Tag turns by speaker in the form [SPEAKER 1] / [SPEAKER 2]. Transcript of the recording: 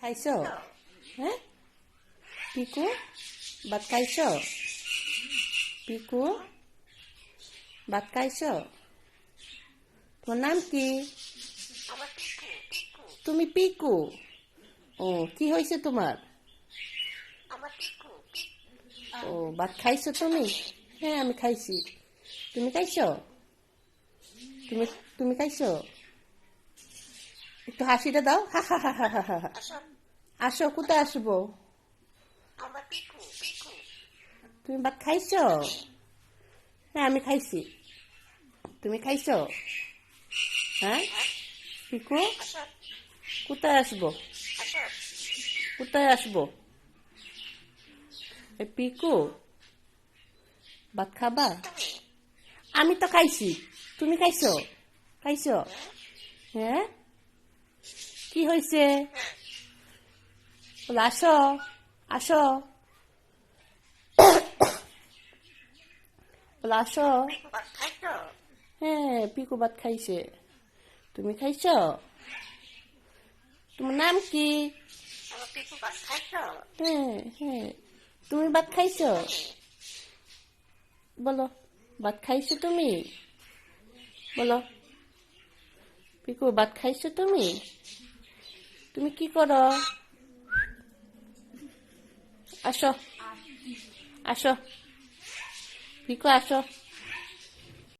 [SPEAKER 1] খাইছো? হ্যাঁ পিকু, ভাত খাইছো? পিকু, ভাত খাইছো? তোমার নাম কি? তুমি পিকু? ও, কি হয়েছে তোমার? ও, ভাত খাইছো তুমি? হ্যাঁ, আমি খাইছি। তুমি খাইছো? তুমি তুমি খাইছো? একটু হাসিটা দাও, হা হা হা হা হা হা। আসো, কোথায় আসবো? তুমি ভাত খাইছো? হ্যাঁ, আমি খাইছি। তুমি খাইছো? হ্যাঁ পিকু, কোথায় আসবো? কোথায় আসবো? পিকু, ভাত খাবা? আমি তো খাইছি। তুমি খাইছো? খাইছো? হ্যাঁ, কি হয়েছে? বলে আসো, আসো, বলে আসো। হ্যাঁ, পিকু ভাত খাইছে। তুমি খাইছো? তোমার নাম কি? হ্যাঁ হ্যাঁ, তুমি ভাত খাইছো? বলো, ভাত খাইছো তুমি? বলো, পিকু, ভাত খাইছো তুমি? তুমি কি করো? আসো, আসো, পিকু আসো।